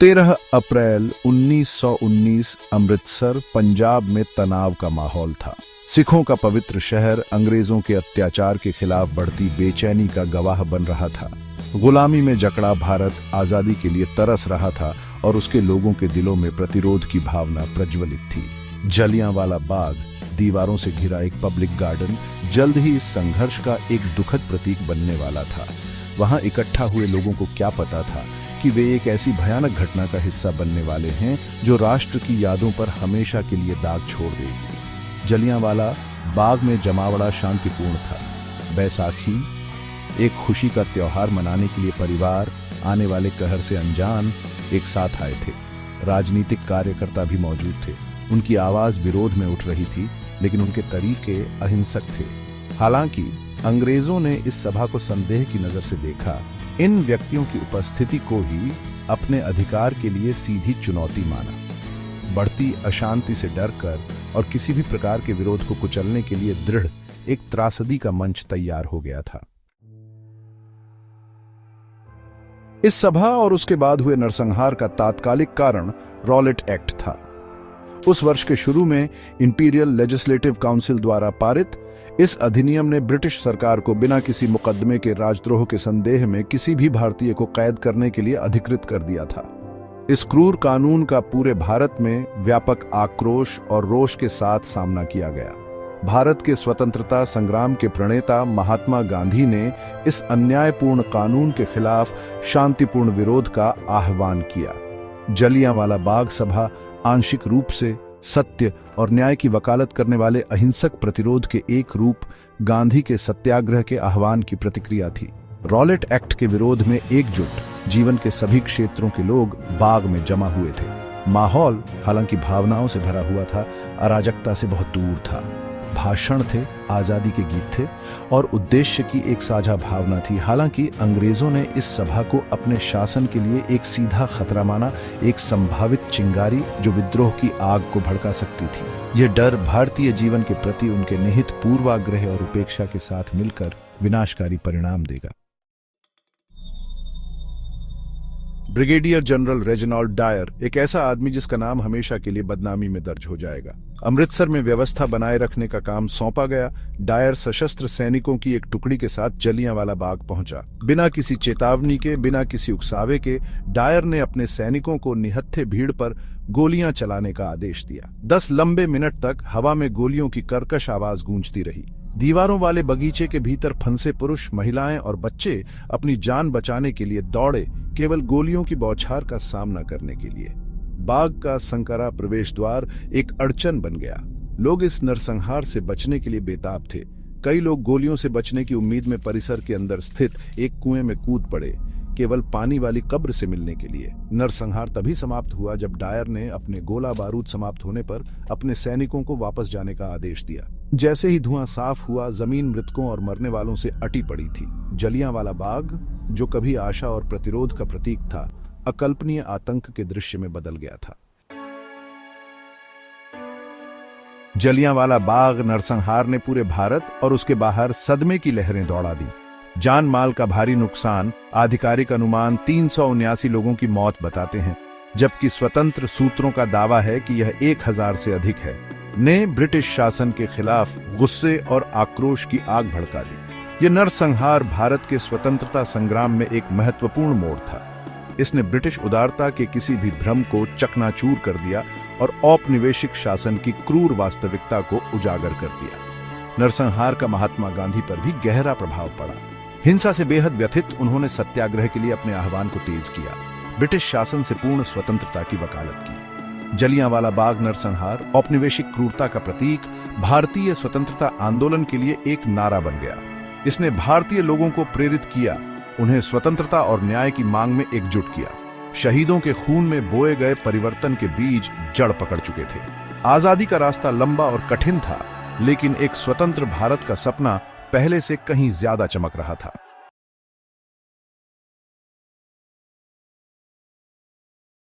13 अप्रैल 1919 अमृतसर पंजाब में तनाव का माहौल था। सिखों का पवित्र शहर अंग्रेजों के अत्याचार के खिलाफ बढ़ती बेचैनी का गवाह बन रहा था। गुलामी में जकड़ा भारत आजादी के लिए तरस रहा था और उसके लोगों के दिलों में प्रतिरोध की भावना प्रज्वलित थी। जलियांवाला बाग, दीवारों से घिरा एक पब्लिक गार्डन, जल्द ही इस संघर्ष का एक दुखद प्रतीक बनने वाला था। वहां इकट्ठा हुए लोगों को क्या पता था कि वे एक ऐसी भयानक घटना का हिस्सा बनने वाले हैं जो राष्ट्र की यादों पर हमेशा के लिए दाग छोड़ देगी। जलियांवाला बाग में जमावड़ा शांतिपूर्ण था। बैसाखी, एक खुशी का त्योहार मनाने के लिए परिवार आने वाले कहर से अनजान एक साथ आए थे। राजनीतिक कार्यकर्ता भी मौजूद थे। उनकी आवाज विरोध में उठ रही थी, लेकिन उनके तरीके अहिंसक थे। हालांकि अंग्रेजों ने इस सभा को संदेह की नजर से देखा। इन व्यक्तियों की उपस्थिति को ही अपने अधिकार के लिए सीधी चुनौती माना। बढ़ती अशांति से डरकर और किसी भी प्रकार के विरोध को कुचलने के लिए दृढ़ एक त्रासदी का मंच तैयार हो गया था। इस सभा और उसके बाद हुए नरसंहार का तात्कालिक कारण रॉलेट एक्ट था। उस वर्ष के शुरू में इंपीरियल लेजिस्लेटिव काउंसिल द्वारा पारित इस अधिनियम ने ब्रिटिश सरकार को बिना किसी मुकदमे के राजद्रोह के संदेह में किसी भी भारतीय को कैद करने के लिए अधिकृत कर दिया था। इस क्रूर कानून का पूरे भारत में व्यापक आक्रोश और रोष के साथ सामना किया गया। भारत के स्वतंत्रता संग्राम के प्रणेता महात्मा गांधी ने इस अन्यायपूर्ण कानून के खिलाफ शांतिपूर्ण विरोध का आह्वान किया। जलियांवाला बाग सभा आंशिक रूप से सत्य और न्याय की वकालत करने वाले अहिंसक प्रतिरोध के एक रूप गांधी के सत्याग्रह के आह्वान की प्रतिक्रिया थी। रॉलेट एक्ट के विरोध में एकजुट जीवन के सभी क्षेत्रों के लोग बाग में जमा हुए थे। माहौल हालांकि भावनाओं से भरा हुआ था, अराजकता से बहुत दूर था। भाषण थे, आजादी के गीत थे और उद्देश्य की एक साझा भावना थी। हालांकि अंग्रेजों ने इस सभा को अपने शासन के लिए एक सीधा खतरा माना, एक संभावित चिंगारी जो विद्रोह की आग को भड़का सकती थी। यह डर भारतीय जीवन के प्रति उनके निहित पूर्वाग्रह और उपेक्षा के साथ मिलकर विनाशकारी परिणाम देगा। ब्रिगेडियर जनरल रेजिनाल्ड डायर एक ऐसा आदमी जिसका नाम हमेशा के लिए बदनामी में दर्ज हो जाएगा। अमृतसर में व्यवस्था बनाए रखने का काम सौंपा गया। डायर सशस्त्र सैनिकों की एक टुकड़ी के साथ जलियांवाला बाग पहुंचा। बिना किसी चेतावनी के, बिना किसी उकसावे के डायर ने अपने सैनिकों को निहत्थे भीड़ पर गोलियां चलाने का आदेश दिया। 10 लंबे मिनट तक हवा में गोलियों की कर्कश आवाज गूंजती रही। दीवारों वाले बगीचे के भीतर फंसे पुरुष, महिलाएं और बच्चे अपनी जान बचाने के लिए दौड़े, केवल गोलियों की बौछार का सामना करने के लिए। बाग का संकरा प्रवेश द्वार एक अड़चन बन गया। लोग इस नरसंहार से बचने के लिए बेताब थे। कई लोग गोलियों से बचने की उम्मीद में परिसर के अंदर स्थित एक कुएं में कूद पड़े, केवल पानी वाली कब्र से मिलने के लिए। नरसंहार तभी समाप्त हुआ जब डायर ने अपने गोला बारूद समाप्त होने पर अपने सैनिकों को वापस जाने का आदेश दिया। जैसे ही धुआं साफ हुआ, जमीन मृतकों और मरने वालों से अटी पड़ी थी। जलियांवाला बाग, जो कभी आशा और प्रतिरोध का प्रतीक था, अकल्पनीय आतंक के दृश्य में बदल गया था। जलियांवाला बाग नरसंहार ने पूरे भारत और उसके बाहर सदमे की लहरें दौड़ा दी। जान माल का भारी नुकसान, आधिकारिक अनुमान 379 लोगों की मौत बताते हैं, जबकि स्वतंत्र सूत्रों का दावा है कि यह 1000 से अधिक है, ने ब्रिटिश शासन के खिलाफ गुस्से और आक्रोश की आग भड़का दी। यह नरसंहार भारत के स्वतंत्रता संग्राम में एक महत्वपूर्ण मोड़ था। इसने ब्रिटिश उदारता के किसी भी भ्रम को चकनाचूर कर दिया और औपनिवेशिक शासन की क्रूर वास्तविकता को उजागर कर दिया। नरसंहार का महात्मा गांधी पर भी गहरा प्रभाव पड़ा। हिंसा से बेहद व्यथित उन्होंने सत्याग्रह के लिए अपने आह्वान को तेज किया, ब्रिटिश शासन से पूर्ण स्वतंत्रता की वकालत की। जलियांवाला बाग नरसंहार औपनिवेशिक क्रूरता का प्रतीक, भारतीय स्वतंत्रता आंदोलन के लिए एक नारा बन गया। इसने भारतीय लोगों को प्रेरित किया, उन्हें स्वतंत्रता और न्याय की मांग में एकजुट किया। शहीदों के खून में बोए गए परिवर्तन के बीज जड़ पकड़ चुके थे। आजादी का रास्ता लंबा और कठिन था, लेकिन एक स्वतंत्र भारत का सपना पहले से कहीं ज्यादा चमक रहा था।